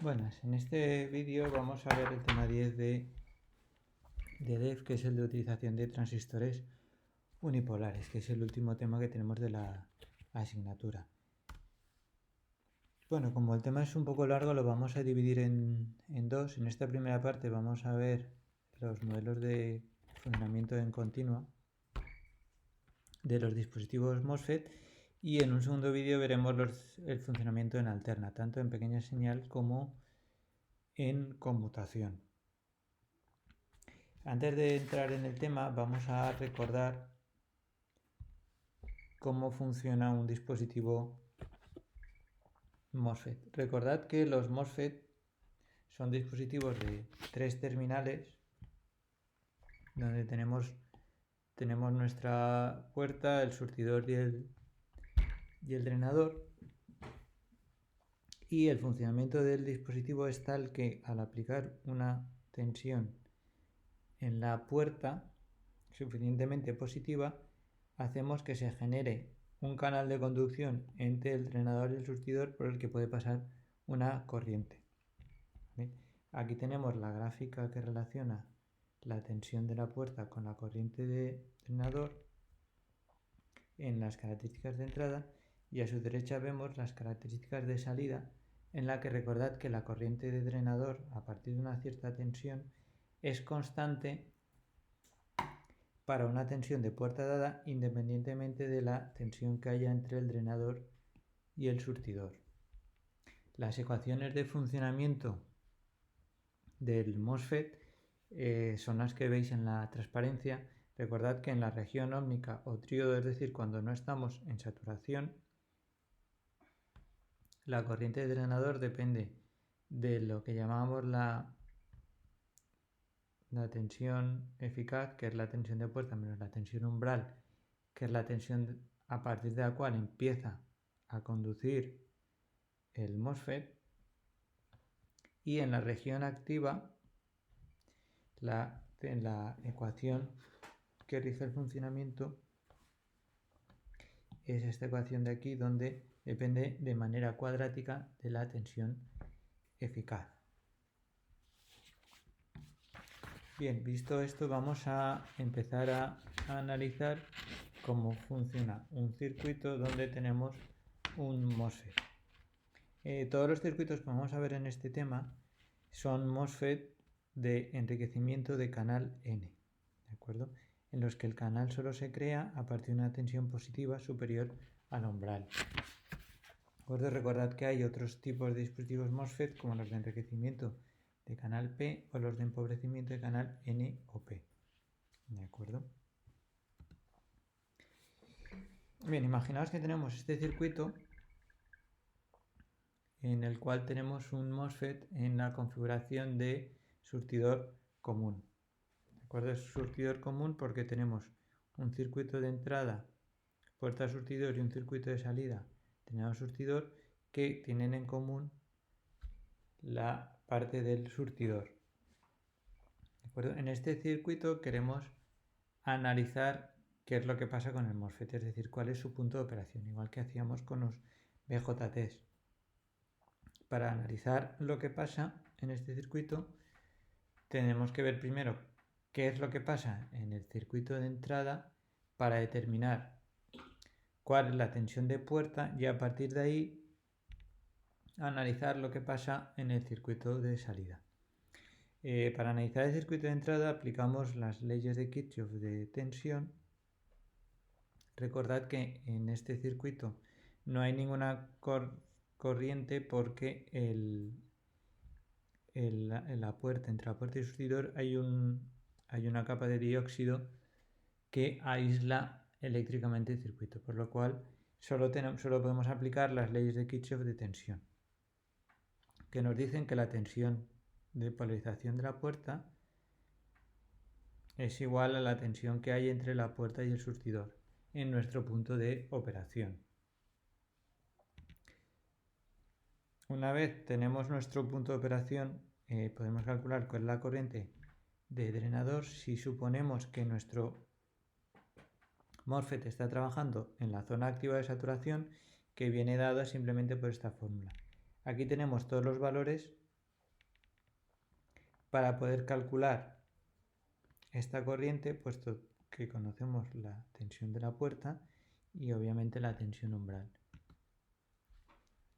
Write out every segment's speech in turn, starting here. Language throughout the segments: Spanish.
Buenas, en este vídeo vamos a ver el tema 10 de DEF, que es el de utilización de transistores unipolares, que es el último tema que tenemos de la asignatura. Bueno, como el tema es un poco largo, lo vamos a dividir en dos. En esta primera parte vamos a ver los modelos de funcionamiento en continua de los dispositivos MOSFET, y en un segundo vídeo veremos el funcionamiento en alterna, tanto en pequeña señal como en conmutación. Antes de entrar en el tema, vamos a recordar cómo funciona un dispositivo MOSFET. Recordad que los MOSFET son dispositivos de 3 terminales donde tenemos nuestra puerta, el surtidor y el drenador, y el funcionamiento del dispositivo es tal que al aplicar una tensión en la puerta suficientemente positiva, hacemos que se genere un canal de conducción entre el drenador y el surtidor por el que puede pasar una corriente. ¿Vale? Aquí tenemos la gráfica que relaciona la tensión de la puerta con la corriente de drenador en las características de entrada, y a su derecha vemos las características de salida, en la que recordad que la corriente de drenador a partir de una cierta tensión es constante para una tensión de puerta dada independientemente de la tensión que haya entre el drenador y el surtidor. Las ecuaciones de funcionamiento del MOSFET son las que veis en la transparencia. Recordad que en la región ómnica o tríodo, es decir, cuando no estamos en saturación, la corriente de drenador depende de lo que llamamos la tensión eficaz, que es la tensión de puerta, menos la tensión umbral, que es la tensión a partir de la cual empieza a conducir el MOSFET, y en la región activa en la ecuación que rige el funcionamiento es esta ecuación de aquí, donde depende de manera cuadrática de la tensión eficaz. Bien, visto esto, vamos a empezar a analizar cómo funciona un circuito donde tenemos un MOSFET. Todos los circuitos que vamos a ver en este tema son MOSFET de enriquecimiento de canal N, ¿de acuerdo? En los que el canal solo se crea a partir de una tensión positiva superior al umbral. Recordad que hay otros tipos de dispositivos MOSFET, como los de enriquecimiento de canal P o los de empobrecimiento de canal N o P. ¿De acuerdo? Bien, imaginaos que tenemos este circuito en el cual tenemos un MOSFET en la configuración de surtidor común. ¿De acuerdo? Es surtidor común porque tenemos un circuito de entrada, puerta surtidor, y un circuito de salida, drenado surtidor, que tienen en común la parte del surtidor. ¿De acuerdo? En este circuito queremos analizar qué es lo que pasa con el MOSFET, es decir, cuál es su punto de operación, igual que hacíamos con los BJTs. Para analizar lo que pasa en este circuito, tenemos que ver primero qué es lo que pasa en el circuito de entrada para determinar cuál es la tensión de puerta, y a partir de ahí analizar lo que pasa en el circuito de salida. Para analizar el circuito de entrada aplicamos las leyes de Kirchhoff de tensión. Recordad que en este circuito no hay ninguna corriente porque en la puerta, entre la puerta y el surtidor, hay una capa de dióxido que aísla eléctricamente el circuito, por lo cual solo podemos aplicar las leyes de Kirchhoff de tensión, que nos dicen que la tensión de polarización de la puerta es igual a la tensión que hay entre la puerta y el surtidor en nuestro punto de operación. Una vez tenemos nuestro punto de operación, podemos calcular cuál es la corriente de drenador si suponemos que nuestro MOSFET está trabajando en la zona activa de saturación, que viene dada simplemente por esta fórmula. Aquí tenemos todos los valores para poder calcular esta corriente, puesto que conocemos la tensión de la puerta y obviamente la tensión umbral.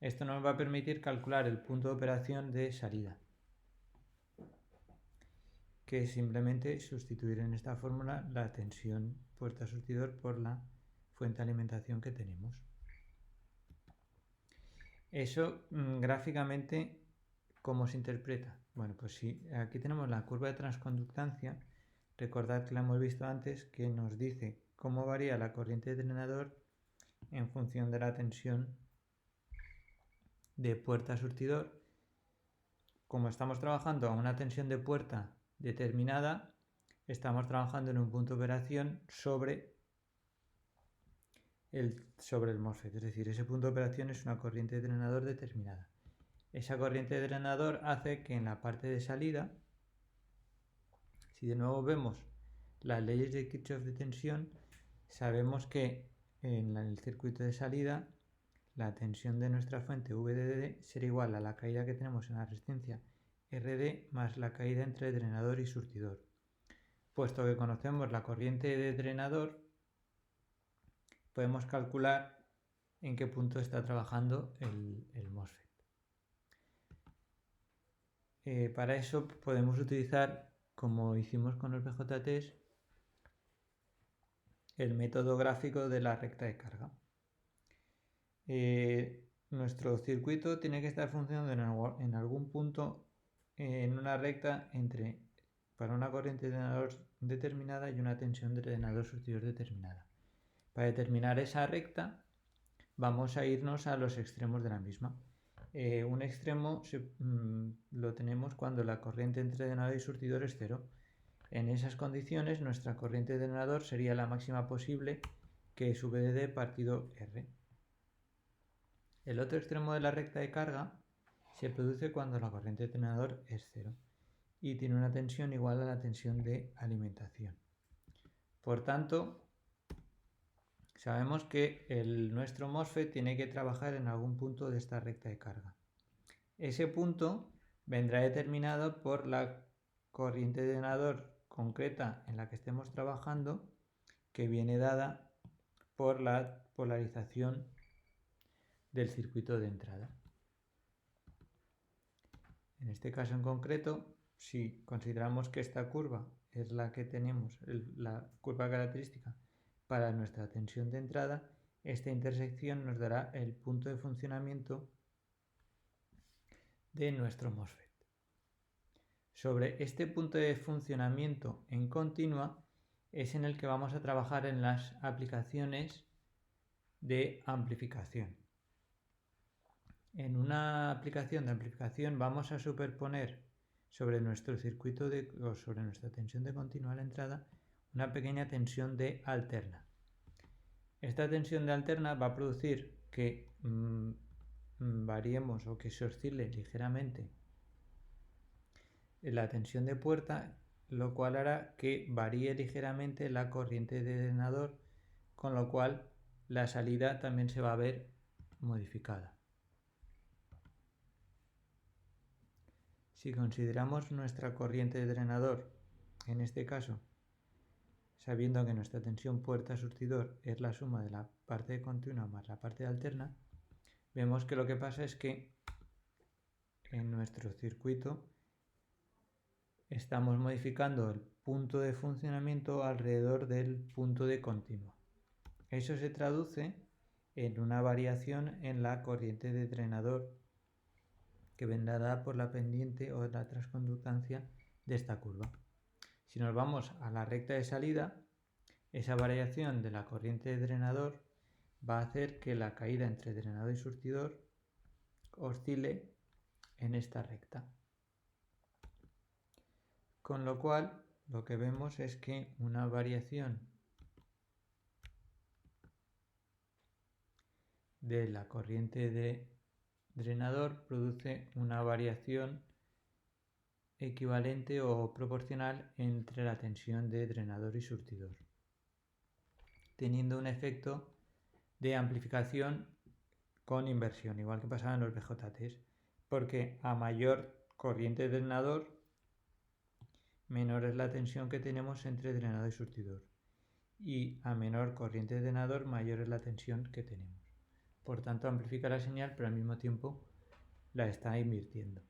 Esto nos va a permitir calcular el punto de operación de salida, que es simplemente sustituir en esta fórmula la tensión puerta-surtidor por la fuente de alimentación que tenemos. Eso gráficamente, ¿cómo se interpreta? Bueno, pues sí, aquí tenemos la curva de transconductancia. Recordad que la hemos visto antes, que nos dice cómo varía la corriente de drenador en función de la tensión de puerta-surtidor. Como estamos trabajando a una tensión de puerta determinada, estamos trabajando en un punto de operación sobre el MOSFET, es decir, ese punto de operación es una corriente de drenador determinada. Esa corriente de drenador hace que en la parte de salida, si de nuevo vemos las leyes de Kirchhoff de tensión, sabemos que en el circuito de salida la tensión de nuestra fuente VDD será igual a la caída que tenemos en la resistencia RD más la caída entre drenador y surtidor. Puesto que conocemos la corriente de drenador, podemos calcular en qué punto está trabajando el MOSFET. Para eso podemos utilizar, como hicimos con los BJTs, el método gráfico de la recta de carga. Nuestro circuito tiene que estar funcionando en algún punto en una recta para una corriente de drenador determinada y una tensión de drenador surtidor determinada. Para determinar esa recta vamos a irnos a los extremos de la misma. Un extremo lo tenemos cuando la corriente entre drenador y surtidor es cero. En esas condiciones nuestra corriente de drenador sería la máxima posible, que es VDD partido R. El otro extremo de la recta de carga se produce cuando la corriente de drenador es cero y tiene una tensión igual a la tensión de alimentación. Por tanto, sabemos que nuestro MOSFET tiene que trabajar en algún punto de esta recta de carga. Ese punto vendrá determinado por la corriente de drenador concreta en la que estemos trabajando, que viene dada por la polarización del circuito de entrada. En este caso en concreto, si consideramos que esta curva es la que tenemos, la curva característica para nuestra tensión de entrada, esta intersección nos dará el punto de funcionamiento de nuestro MOSFET. Sobre este punto de funcionamiento en continua es en el que vamos a trabajar en las aplicaciones de amplificación. En una aplicación de amplificación vamos a superponer sobre nuestro circuito o sobre nuestra tensión de continua a la entrada una pequeña tensión de alterna. Esta tensión de alterna va a producir que variemos o que se oscile ligeramente la tensión de puerta, lo cual hará que varíe ligeramente la corriente de drenador, con lo cual la salida también se va a ver modificada. Si consideramos nuestra corriente de drenador, en este caso, sabiendo que nuestra tensión puerta-surtidor es la suma de la parte de continua más la parte de alterna, vemos que lo que pasa es que en nuestro circuito estamos modificando el punto de funcionamiento alrededor del punto de continua. Eso se traduce en una variación en la corriente de drenador que vendrá dada por la pendiente o la transconductancia de esta curva. Si nos vamos a la recta de salida, esa variación de la corriente de drenador va a hacer que la caída entre drenador y surtidor oscile en esta recta. Con lo cual, lo que vemos es que una variación de la corriente de drenador produce una variación equivalente o proporcional entre la tensión de drenador y surtidor, teniendo un efecto de amplificación con inversión, igual que pasaba en los BJTs, porque a mayor corriente de drenador, menor es la tensión que tenemos entre drenador y surtidor. Y a menor corriente de drenador, mayor es la tensión que tenemos. Por tanto, amplifica la señal, pero al mismo tiempo la está invirtiendo.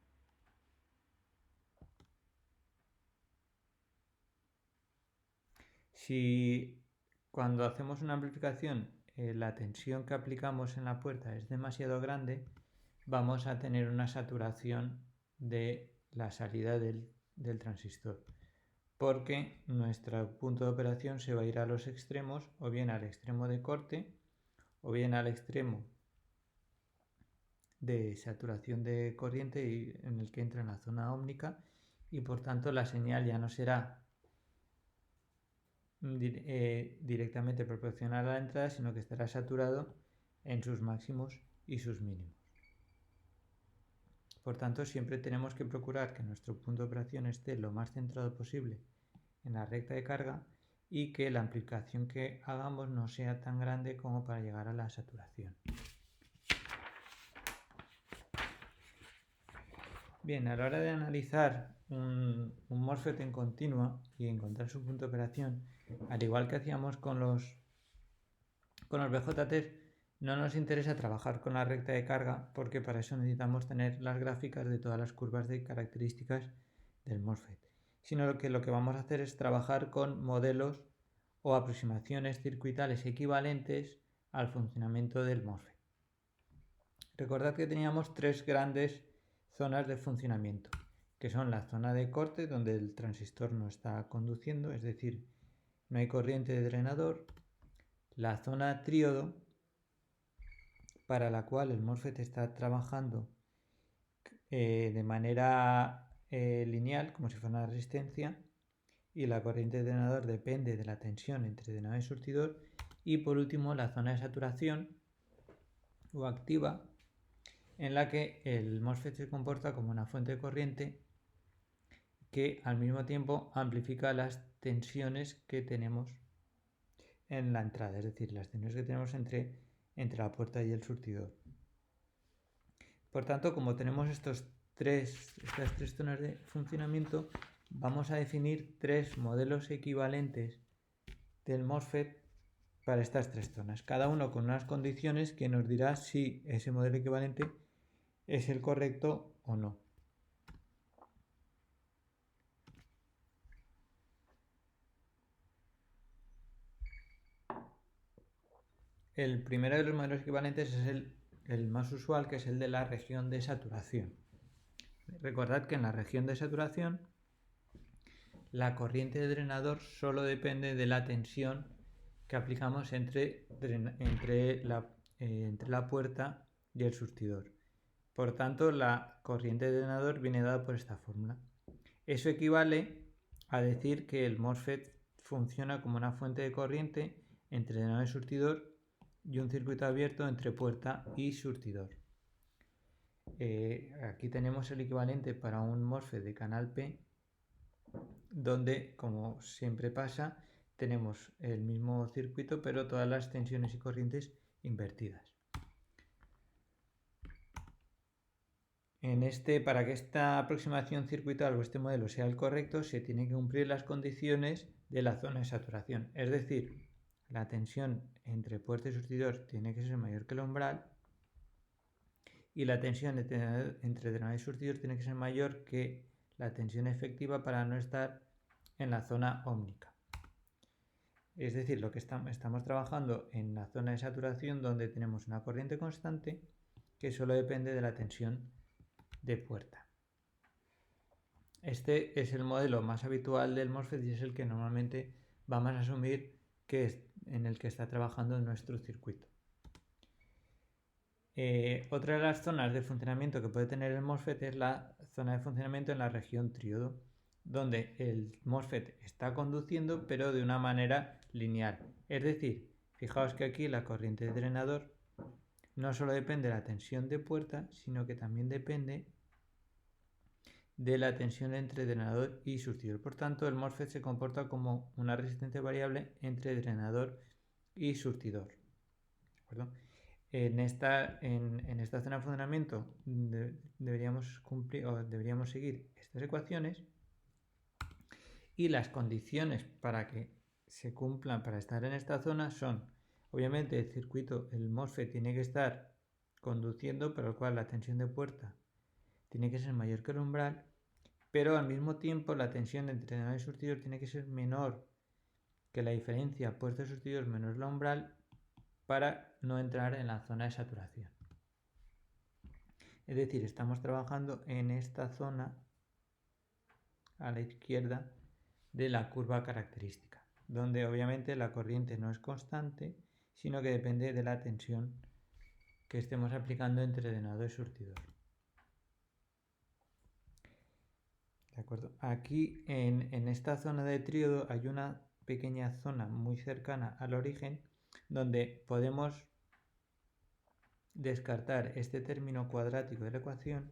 Si cuando hacemos una amplificación la tensión que aplicamos en la puerta es demasiado grande, vamos a tener una saturación de la salida del transistor, porque nuestro punto de operación se va a ir a los extremos, o bien al extremo de corte, o bien al extremo de saturación de corriente en el que entra en la zona ómnica, y por tanto la señal ya no será directamente proporcional a la entrada, sino que estará saturado en sus máximos y sus mínimos. Por tanto, siempre tenemos que procurar que nuestro punto de operación esté lo más centrado posible en la recta de carga y que la amplificación que hagamos no sea tan grande como para llegar a la saturación. Bien, a la hora de analizar un MOSFET en continua y encontrar su punto de operación, al igual que hacíamos con los BJTs, no nos interesa trabajar con la recta de carga, porque para eso necesitamos tener las gráficas de todas las curvas de características del MOSFET, sino que lo que vamos a hacer es trabajar con modelos o aproximaciones circuitales equivalentes al funcionamiento del MOSFET. Recordad que teníamos tres grandes zonas de funcionamiento, que son la zona de corte, donde el transistor no está conduciendo, es decir, no hay corriente de drenador; la zona tríodo, para la cual el MOSFET está trabajando de manera lineal, como si fuera una resistencia, y la corriente de drenador depende de la tensión entre drenador y surtidor; y por último la zona de saturación o activa, en la que el MOSFET se comporta como una fuente de corriente que al mismo tiempo amplifica las tensiones que tenemos en la entrada, es decir, las tensiones que tenemos entre la puerta y el surtidor. Por tanto, como tenemos estas tres zonas de funcionamiento, vamos a definir tres modelos equivalentes del MOSFET para estas tres zonas, cada uno con unas condiciones que nos dirá si ese modelo equivalente es el correcto o no. El primero de los modelos equivalentes es el más usual, que es el de la región de saturación. Recordad que en la región de saturación la corriente de drenador solo depende de la tensión que aplicamos entre la puerta y el surtidor. Por tanto, la corriente de drenador viene dada por esta fórmula. Eso equivale a decir que el MOSFET funciona como una fuente de corriente entre drenador y surtidor y un circuito abierto entre puerta y surtidor. Aquí tenemos el equivalente para un MOSFET de canal P, donde, como siempre pasa, tenemos el mismo circuito, pero todas las tensiones y corrientes invertidas. Para que esta aproximación circuital o este modelo sea el correcto, se tienen que cumplir las condiciones de la zona de saturación. Es decir, la tensión entre puerta y surtidor tiene que ser mayor que el umbral, y la tensión entre drenador y surtidor tiene que ser mayor que la tensión efectiva para no estar en la zona ómnica. Es decir, lo que estamos trabajando en la zona de saturación, donde tenemos una corriente constante que solo depende de la tensión de puerta. Este es el modelo más habitual del MOSFET y es el que normalmente vamos a asumir que es en el que está trabajando nuestro circuito. Otra de las zonas de funcionamiento que puede tener el MOSFET es la zona de funcionamiento en la región tríodo, donde el MOSFET está conduciendo, pero de una manera lineal. Es decir, fijaos que aquí la corriente de drenador no solo depende de la tensión de puerta, sino que también depende de la tensión entre drenador y surtidor. Por tanto, el MOSFET se comporta como una resistencia variable entre drenador y surtidor. ¿De acuerdo? En esta zona de funcionamiento deberíamos seguir estas ecuaciones, Y las condiciones para que se cumplan para estar en esta zona son, obviamente, el circuito, el MOSFET tiene que estar conduciendo, pero al cual la tensión de puerta tiene que ser mayor que el umbral, pero al mismo tiempo la tensión entre drenador y surtidor tiene que ser menor que la diferencia puerta-surtidor menos la umbral para no entrar en la zona de saturación. Es decir, estamos trabajando en esta zona a la izquierda de la curva característica, donde obviamente la corriente no es constante, sino que depende de la tensión que estemos aplicando entre drenador y surtidor. ¿De acuerdo? Aquí en esta zona de tríodo hay una pequeña zona muy cercana al origen donde podemos descartar este término cuadrático de la ecuación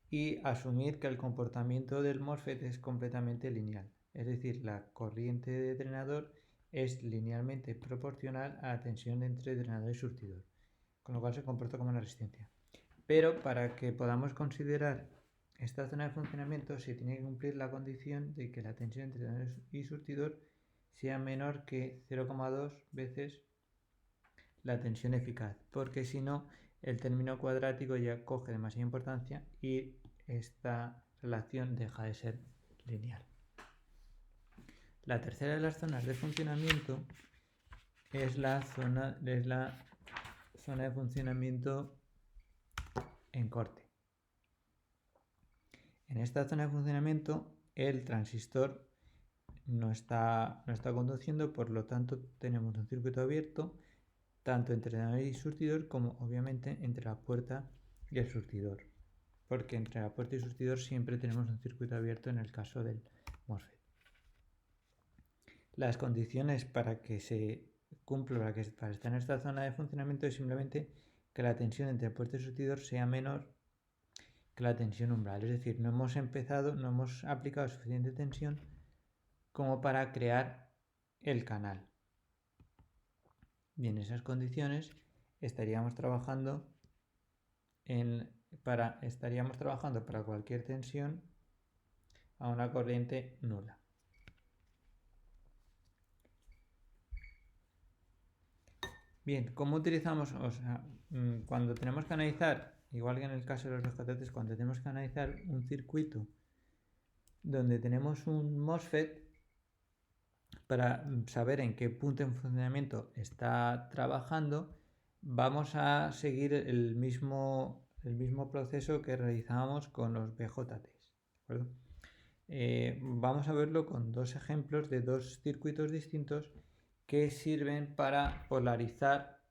y asumir que el comportamiento del MOSFET es completamente lineal. Es decir, la corriente de drenador es linealmente proporcional a la tensión entre drenador y surtidor, con lo cual se comporta como una resistencia. Pero para que podamos considerar esta zona de funcionamiento se tiene que cumplir la condición de que la tensión entre drenador y surtidor sea menor que 0,2 veces la tensión eficaz, porque si no el término cuadrático ya coge demasiada importancia y esta relación deja de ser lineal. La tercera de las zonas de funcionamiento es la zona de funcionamiento en corte. En esta zona de funcionamiento el transistor no está conduciendo, por lo tanto tenemos un circuito abierto tanto entre drenador y surtidor como obviamente entre la puerta y el surtidor, porque entre la puerta y el surtidor siempre tenemos un circuito abierto en el caso del MOSFET. Las condiciones para que se cumpla, para estar en esta zona de funcionamiento, es simplemente que la tensión entre puerta y surtidor sea menor que la tensión umbral, es decir, no hemos aplicado suficiente tensión como para crear el canal. Y en esas condiciones estaríamos trabajando para cualquier tensión a una corriente nula. Bien, ¿cómo utilizamos? Cuando tenemos que analizar, igual que en el caso de los BJTs, cuando tenemos que analizar un circuito donde tenemos un MOSFET, para saber en qué punto en funcionamiento está trabajando, vamos a seguir el mismo proceso que realizábamos con los BJTs. ¿De acuerdo? Vamos a verlo con dos ejemplos de dos circuitos distintos que sirven para polarizar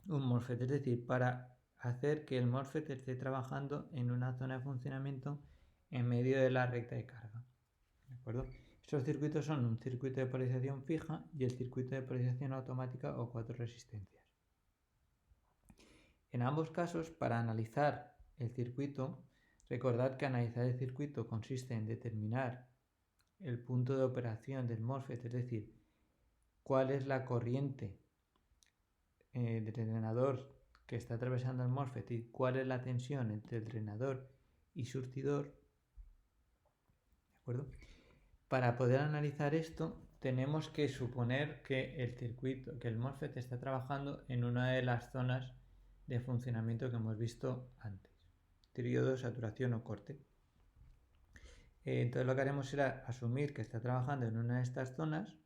un MOSFET, es decir, para hacer que el MOSFET esté trabajando en una zona de funcionamiento en medio de la recta de carga. ¿De acuerdo? Estos circuitos son un circuito de polarización fija y el circuito de polarización automática o 4 resistencias. En ambos casos, para analizar el circuito, recordad que analizar el circuito consiste en determinar el punto de operación del MOSFET, es decir, cuál es la corriente del drenador que está atravesando el MOSFET y cuál es la tensión entre el drenador y surtidor. ¿De acuerdo? Para poder analizar esto, tenemos que suponer que el MOSFET está trabajando en una de las zonas de funcionamiento que hemos visto antes, tríodo, saturación o corte. Entonces lo que haremos será asumir que está trabajando en una de estas zonas,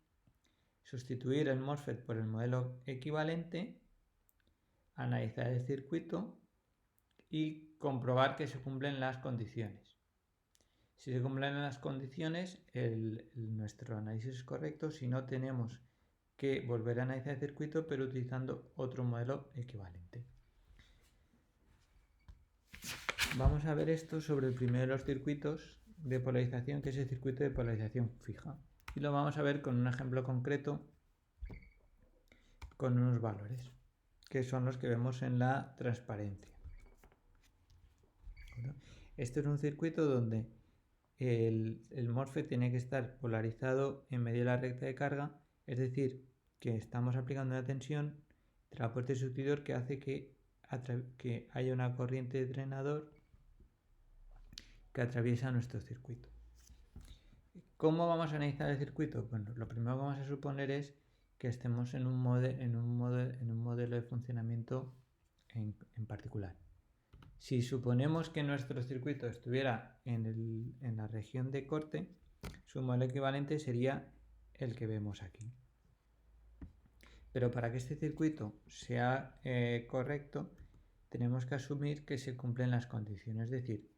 sustituir el MOSFET por el modelo equivalente, analizar el circuito y comprobar que se cumplen las condiciones. Si se cumplen las condiciones, nuestro análisis es correcto. Si no, tenemos que volver a analizar el circuito, pero utilizando otro modelo equivalente. Vamos a ver esto sobre el primero de los circuitos de polarización, que es el circuito de polarización fija. Y lo vamos a ver con un ejemplo concreto, con unos valores, que son los que vemos en la transparencia. Este es un circuito donde el MOSFET tiene que estar polarizado en medio de la recta de carga, es decir, que estamos aplicando una tensión entre la puerta y el surtidor que hace que haya una corriente de drenador que atraviesa nuestro circuito. ¿Cómo vamos a analizar el circuito? Bueno, lo primero que vamos a suponer es que estemos en un modelo de funcionamiento en particular. Si suponemos que nuestro circuito estuviera en la región de corte, su modelo equivalente sería el que vemos aquí. Pero para que este circuito sea correcto, tenemos que asumir que se cumplen las condiciones, es decir,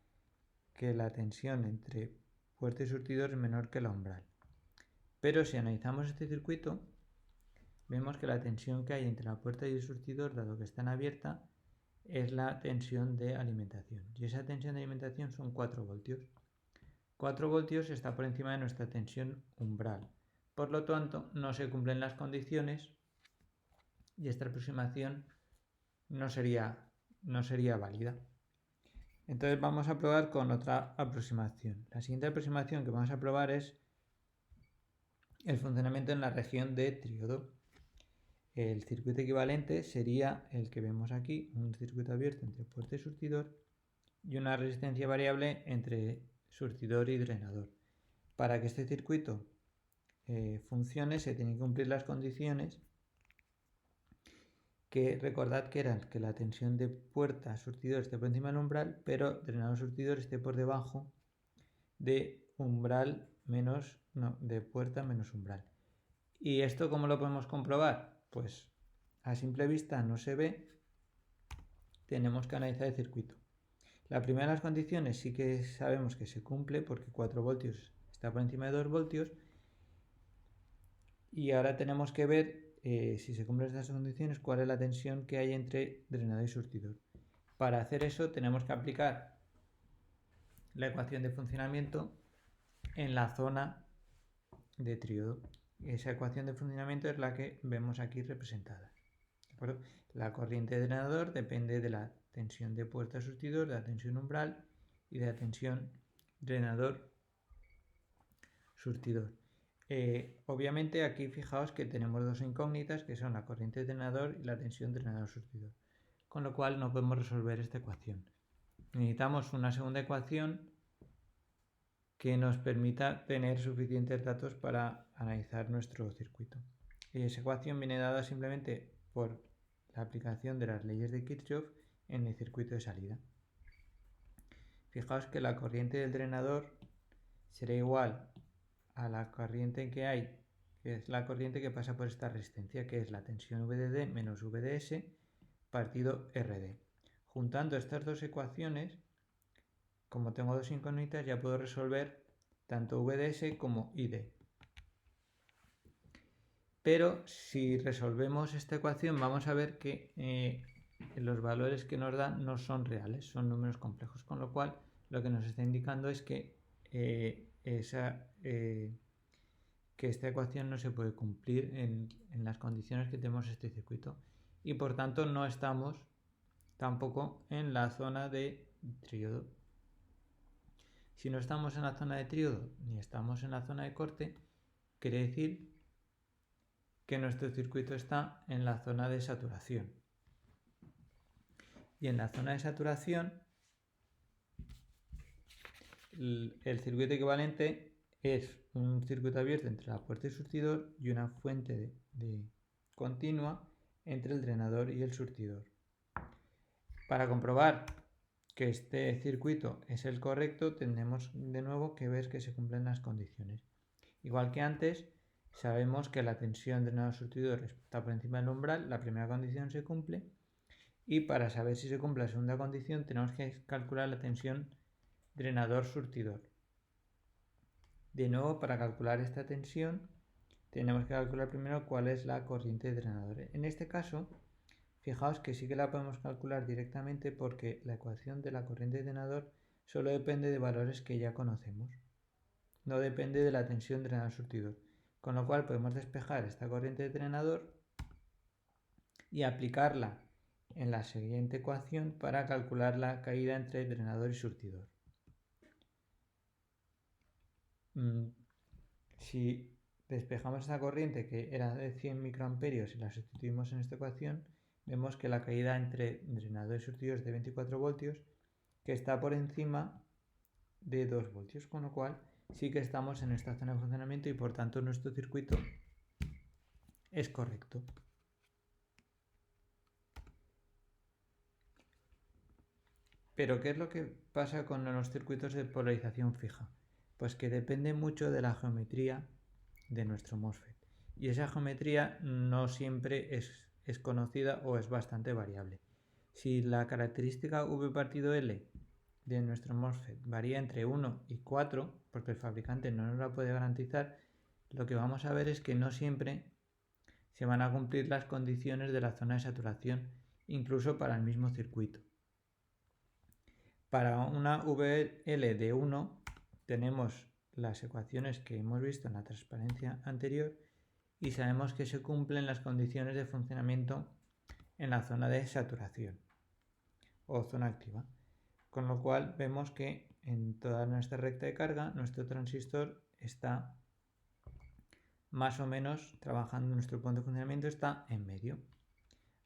que la tensión entre puerta y surtidor es menor que la umbral. Pero si analizamos este circuito, vemos que la tensión que hay entre la puerta y el surtidor, dado que están abiertas, es la tensión de alimentación. Y esa tensión de alimentación son 4 voltios. 4 voltios está por encima de nuestra tensión umbral. Por lo tanto, no se cumplen las condiciones y esta aproximación no sería válida. Entonces vamos a probar con otra aproximación. La siguiente aproximación que vamos a probar es el funcionamiento en la región de tríodo. El circuito equivalente sería el que vemos aquí, un circuito abierto entre puerta y surtidor y una resistencia variable entre surtidor y drenador. Para que este circuito funcione se tienen que cumplir las condiciones que recordad que eran que la tensión de puerta surtidor esté por encima del umbral, pero drenador surtidor esté por debajo de de puerta menos umbral. ¿Y esto cómo lo podemos comprobar? Pues a simple vista no se ve, tenemos que analizar el circuito. La primera de las condiciones sí que sabemos que se cumple porque 4 voltios está por encima de 2 voltios y ahora tenemos que ver si se cumplen estas condiciones cuál es la tensión que hay entre drenador y surtidor. Para hacer eso tenemos que aplicar la ecuación de funcionamiento en la zona de tríodo. Esa ecuación de funcionamiento es la que vemos aquí representada. ¿De acuerdo? La corriente de drenador depende de la tensión de puerta surtidor, de la tensión umbral y de la tensión drenador surtidor. Obviamente aquí fijaos que tenemos dos incógnitas que son la corriente de drenador y la tensión drenador surtidor, con lo cual no podemos resolver esta ecuación. Necesitamos una segunda ecuación que nos permita tener suficientes datos para analizar nuestro circuito. Y esa ecuación viene dada simplemente por la aplicación de las leyes de Kirchhoff en el circuito de salida. Fijaos que la corriente del drenador será igual a la corriente que hay, que es la corriente que pasa por esta resistencia, que es la tensión VDD menos VDS partido RD. Juntando estas dos ecuaciones, como tengo dos incógnitas, ya puedo resolver tanto VDS como ID. Pero si resolvemos esta ecuación, vamos a ver que los valores que nos dan no son reales, son números complejos, con lo cual lo que nos está indicando es que esta ecuación no se puede cumplir en las condiciones que tenemos este circuito y por tanto no estamos tampoco en la zona de tríodo. Si no estamos en la zona de tríodo ni estamos en la zona de corte, quiere decir que nuestro circuito está en la zona de saturación. Y en la zona de saturación el circuito equivalente es un circuito abierto entre la puerta y el surtidor y una fuente de continua entre el drenador y el surtidor. Para comprobar que este circuito es el correcto, tendremos de nuevo que ver que se cumplen las condiciones. Igual que antes, sabemos que la tensión drenador-surtidor está por encima del umbral, la primera condición se cumple, y para saber si se cumple la segunda condición tenemos que calcular la tensión drenador-surtidor. De nuevo, para calcular esta tensión, tenemos que calcular primero cuál es la corriente de drenador. En este caso, fijaos que sí que la podemos calcular directamente porque la ecuación de la corriente de drenador solo depende de valores que ya conocemos. No depende de la tensión drenador-surtidor. Con lo cual podemos despejar esta corriente de drenador y aplicarla en la siguiente ecuación para calcular la caída entre drenador y surtidor. Si despejamos esta corriente que era de 100 microamperios y la sustituimos en esta ecuación, vemos que la caída entre drenador y surtidor es de 24 voltios, que está por encima de 2 voltios, con lo cual sí que estamos en esta zona de funcionamiento y por tanto nuestro circuito es correcto. Pero ¿qué es lo que pasa con los circuitos de polarización fija? Pues que depende mucho de la geometría de nuestro MOSFET. Y esa geometría no siempre es conocida o es bastante variable. Si la característica V partido L de nuestro MOSFET varía entre 1 y 4, porque el fabricante no nos la puede garantizar, lo que vamos a ver es que no siempre se van a cumplir las condiciones de la zona de saturación, incluso para el mismo circuito. Para una VL de 1 tenemos las ecuaciones que hemos visto en la transparencia anterior y sabemos que se cumplen las condiciones de funcionamiento en la zona de saturación o zona activa. Con lo cual vemos que en toda nuestra recta de carga nuestro transistor está más o menos trabajando, nuestro punto de funcionamiento está en medio.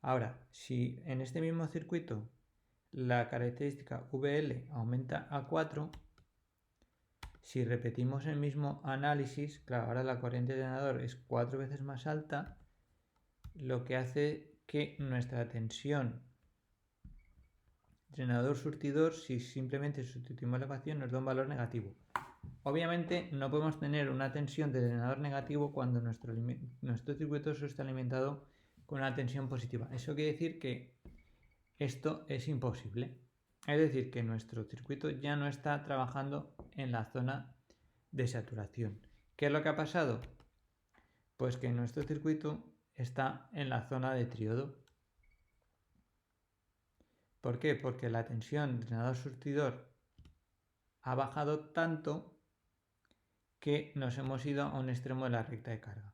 Ahora, si en este mismo circuito la característica VL aumenta a 4, si repetimos el mismo análisis, claro, ahora la corriente de drenador es 4 veces más alta, lo que hace que nuestra tensión drenador surtidor, si simplemente sustituimos la ecuación, nos da un valor negativo. Obviamente no podemos tener una tensión de drenador negativo cuando nuestro circuito está alimentado con una tensión positiva. Eso quiere decir que esto es imposible. Es decir, que nuestro circuito ya no está trabajando en la zona de saturación. ¿Qué es lo que ha pasado? Pues que nuestro circuito está en la zona de triodo. ¿Por qué? Porque la tensión drenador surtidor ha bajado tanto que nos hemos ido a un extremo de la recta de carga.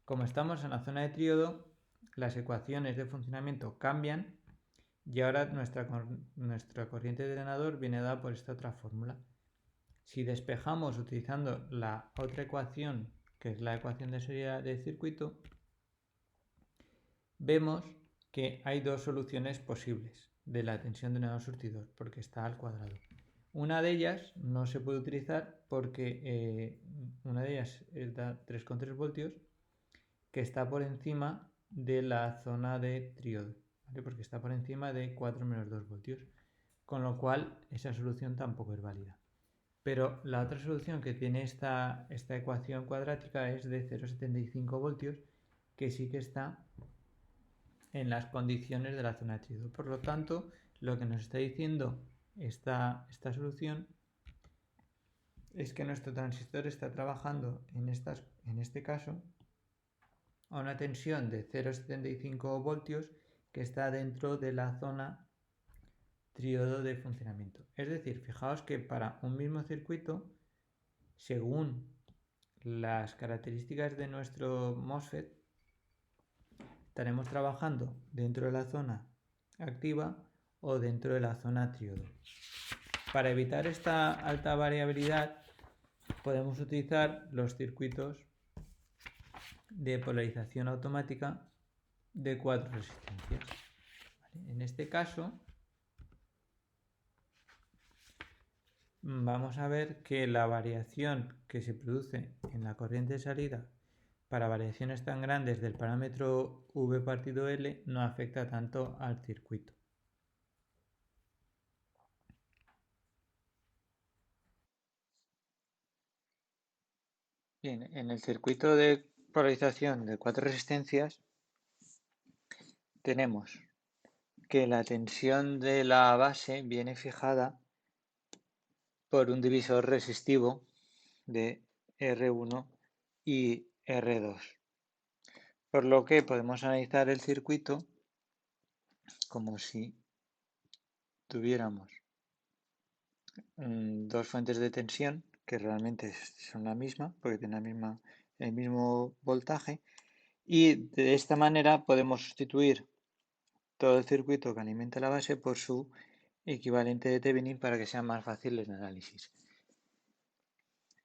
Como estamos en la zona de triodo, las ecuaciones de funcionamiento cambian y ahora nuestra corriente de drenador viene dada por esta otra fórmula. Si despejamos utilizando la otra ecuación, que es la ecuación de salida del circuito, vemos que hay dos soluciones posibles de la tensión de drenador surtidor, porque está al cuadrado. Una de ellas no se puede utilizar porque una de ellas da 3,3 voltios, que está por encima de la zona de triodo, ¿vale? Porque está por encima de 4 menos 2 voltios, con lo cual esa solución tampoco es válida. Pero la otra solución que tiene esta ecuación cuadrática es de 0,75 voltios, que sí que está en las condiciones de la zona de triodo. Por lo tanto, lo que nos está diciendo esta solución es que nuestro transistor está trabajando en este caso a una tensión de 0,75 voltios que está dentro de la zona triodo de funcionamiento. Es decir, fijaos que para un mismo circuito, según las características de nuestro MOSFET, estaremos trabajando dentro de la zona activa o dentro de la zona triodo. Para evitar esta alta variabilidad podemos utilizar los circuitos de polarización automática de 4 resistencias. ¿Vale? En este caso vamos a ver que la variación que se produce en la corriente de salida para variaciones tan grandes del parámetro V partido L no afecta tanto al circuito. Bien, en el circuito de polarización de 4 resistencias tenemos que la tensión de la base viene fijada por un divisor resistivo de R1 y R2. Por lo que podemos analizar el circuito como si tuviéramos dos fuentes de tensión que realmente son la misma porque tienen el mismo voltaje, y de esta manera podemos sustituir todo el circuito que alimenta la base por su equivalente de Thevenin para que sea más fácil el análisis.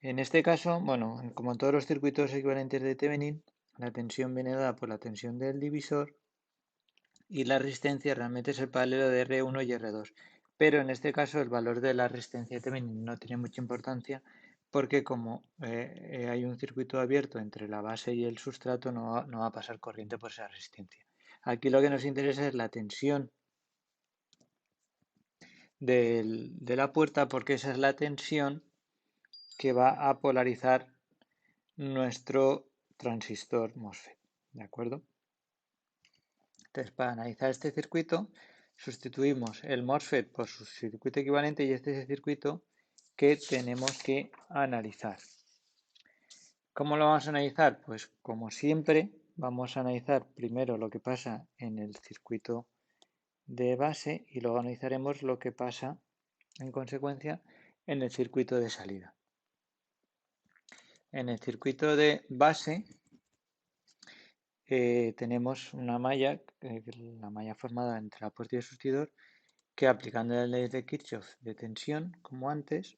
En este caso, bueno, como en todos los circuitos equivalentes de Thevenin, la tensión viene dada por la tensión del divisor y la resistencia realmente es el paralelo de R1 y R2. Pero en este caso el valor de la resistencia de Thevenin no tiene mucha importancia porque como hay un circuito abierto entre la base y el sustrato, no va a pasar corriente por esa resistencia. Aquí lo que nos interesa es la tensión de la puerta, porque esa es la tensión que va a polarizar nuestro transistor MOSFET, ¿de acuerdo? Entonces, para analizar este circuito, sustituimos el MOSFET por su circuito equivalente y este es el circuito que tenemos que analizar. ¿Cómo lo vamos a analizar? Pues como siempre, vamos a analizar primero lo que pasa en el circuito de base y luego analizaremos lo que pasa en consecuencia en el circuito de salida. En el circuito de base tenemos una malla, la malla formada entre la puerta y el surtidor, que aplicando la ley de Kirchhoff de tensión, como antes,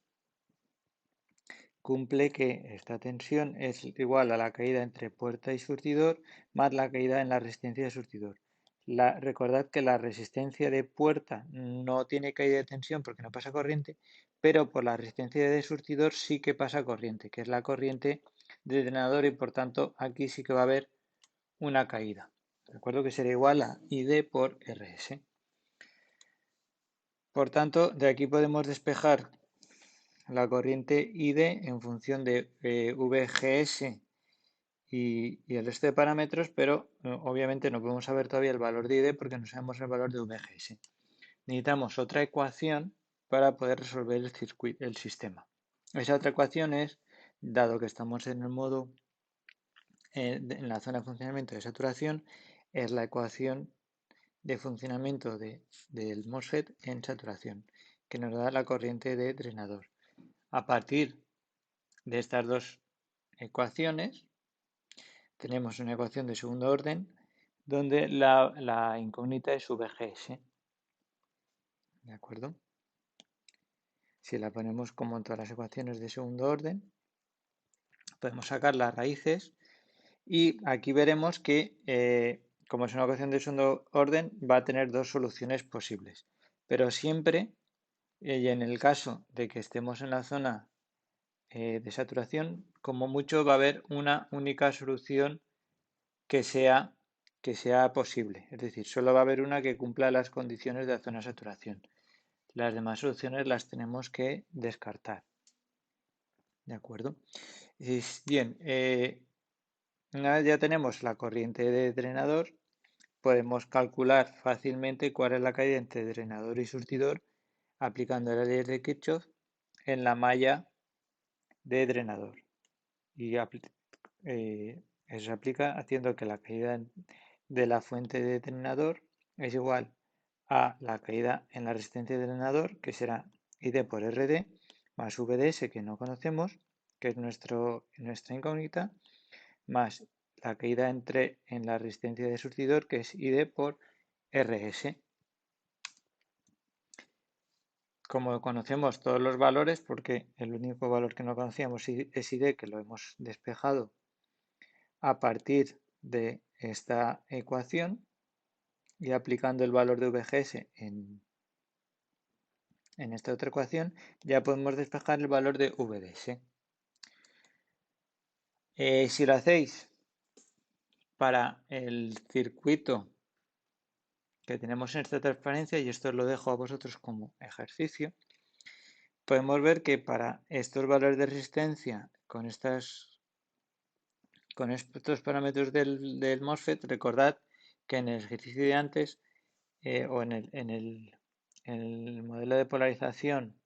cumple que esta tensión es igual a la caída entre puerta y surtidor más la caída en la resistencia de surtidor. Recordad que la resistencia de puerta no tiene caída de tensión porque no pasa corriente, pero por la resistencia de surtidor sí que pasa corriente, que es la corriente de drenador y por tanto aquí sí que va a haber una caída. Recuerdo que será igual a ID por RS. Por tanto, de aquí podemos despejar la corriente ID en función de VGS y el resto de parámetros, pero obviamente no podemos saber todavía el valor de ID porque no sabemos el valor de VGS. Necesitamos otra ecuación para poder resolver el sistema. Esa otra ecuación es, dado que estamos en el modo, en la zona de funcionamiento de saturación, es la ecuación de funcionamiento del MOSFET en saturación, que nos da la corriente de drenador. A partir de estas dos ecuaciones, tenemos una ecuación de segundo orden donde la incógnita es VGS. ¿De acuerdo? Si la ponemos como en todas las ecuaciones de segundo orden, podemos sacar las raíces y aquí veremos que, como es una ecuación de segundo orden, va a tener dos soluciones posibles. Pero siempre, y en el caso de que estemos en la zona de saturación, como mucho va a haber una única solución que sea posible. Es decir, solo va a haber una que cumpla las condiciones de la zona de saturación. Las demás soluciones las tenemos que descartar. ¿De acuerdo? Bien, una vez ya tenemos la corriente de drenador, podemos calcular fácilmente cuál es la caída entre drenador y surtidor aplicando la ley de Kirchhoff en la malla de drenador. Y eso se aplica haciendo que la caída de la fuente de drenador es igual a la caída en la resistencia de drenador, que será ID por RD, más VDS, que no conocemos, que es nuestra incógnita, más la caída en la resistencia de surtidor, que es ID por RS. Como conocemos todos los valores, porque el único valor que no conocíamos es ID, que lo hemos despejado a partir de esta ecuación y aplicando el valor de VGS en esta otra ecuación, ya podemos despejar el valor de VDS. Si lo hacéis para el circuito que tenemos en esta transparencia, y esto lo dejo a vosotros como ejercicio, podemos ver que para estos valores de resistencia con estos parámetros del MOSFET, recordad que en el ejercicio de antes o en el modelo de polarización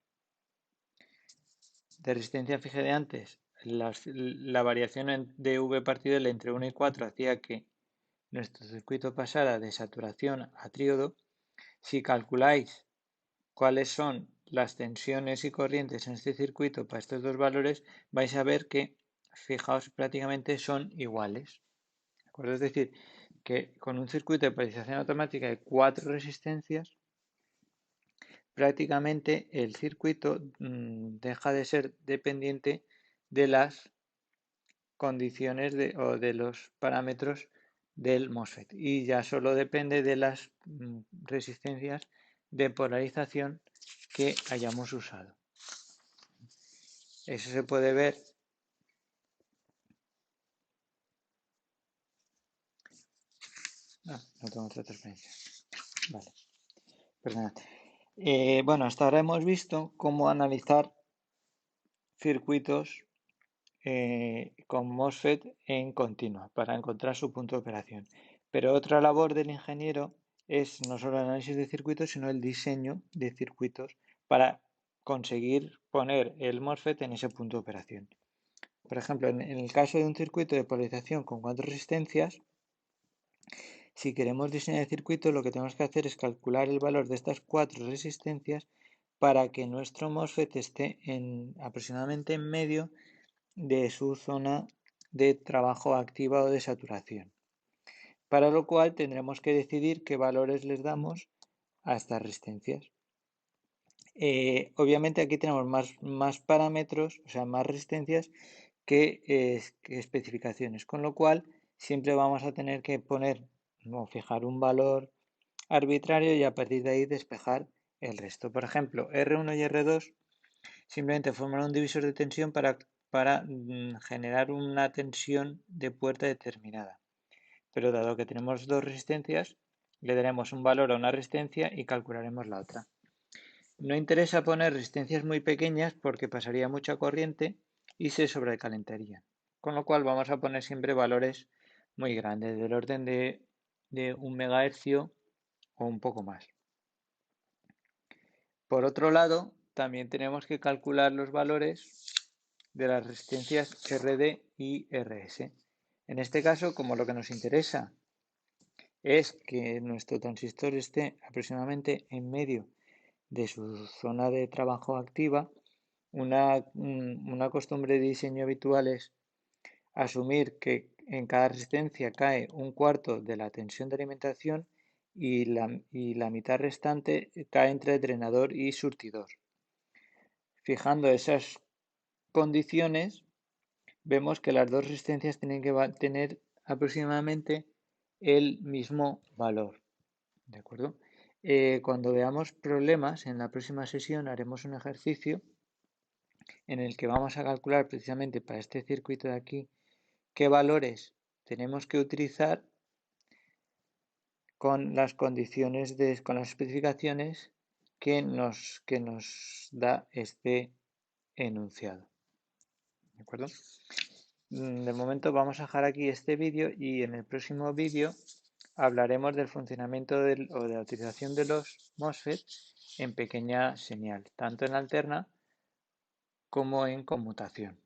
de resistencia fija de antes, la variación de V partido L entre 1 y 4 hacía que nuestro circuito pasara de saturación a tríodo. Si calculáis cuáles son las tensiones y corrientes en este circuito para estos dos valores, vais a ver que, fijaos, prácticamente son iguales. ¿De acuerdo? Es decir, que con un circuito de polarización automática de 4 resistencias, prácticamente el circuito deja de ser dependiente de las condiciones o de los parámetros del MOSFET y ya solo depende de las resistencias de polarización que hayamos usado. Eso se puede ver. No tengo otra transparencia. Vale, perdona. Bueno, hasta ahora hemos visto cómo analizar circuitos con MOSFET en continua para encontrar su punto de operación. Pero otra labor del ingeniero es no solo el análisis de circuitos, sino el diseño de circuitos para conseguir poner el MOSFET en ese punto de operación. Por ejemplo, en el caso de un circuito de polarización con 4 resistencias, si queremos diseñar el circuito, lo que tenemos que hacer es calcular el valor de estas 4 resistencias para que nuestro MOSFET esté aproximadamente en medio de su zona de trabajo activa o de saturación. Para lo cual tendremos que decidir qué valores les damos a estas resistencias. Obviamente aquí tenemos más parámetros, o sea, más resistencias que especificaciones, con lo cual siempre vamos a tener que poner o fijar un valor arbitrario y a partir de ahí despejar el resto. Por ejemplo, R1 y R2 simplemente forman un divisor de tensión para generar una tensión de puerta determinada. Pero dado que tenemos dos resistencias, le daremos un valor a una resistencia y calcularemos la otra. No interesa poner resistencias muy pequeñas porque pasaría mucha corriente y se sobrecalentaría. Con lo cual vamos a poner siempre valores muy grandes, del orden de 1 MHz o un poco más. Por otro lado, también tenemos que calcular los valores de las resistencias RD y RS. En este caso, como lo que nos interesa es que nuestro transistor esté aproximadamente en medio de su zona de trabajo activa, una costumbre de diseño habitual es asumir que en cada resistencia cae un cuarto de la tensión de alimentación y la mitad restante cae entre drenador y surtidor. Fijando esas condiciones, vemos que las dos resistencias tienen que tener aproximadamente el mismo valor. ¿De acuerdo? Cuando veamos problemas, en la próxima sesión haremos un ejercicio en el que vamos a calcular precisamente para este circuito de aquí qué valores tenemos que utilizar con las condiciones, con las especificaciones que nos da este enunciado. ¿De acuerdo? De momento vamos a dejar aquí este vídeo y en el próximo vídeo hablaremos del funcionamiento o de la utilización de los MOSFET en pequeña señal, tanto en alterna como en conmutación.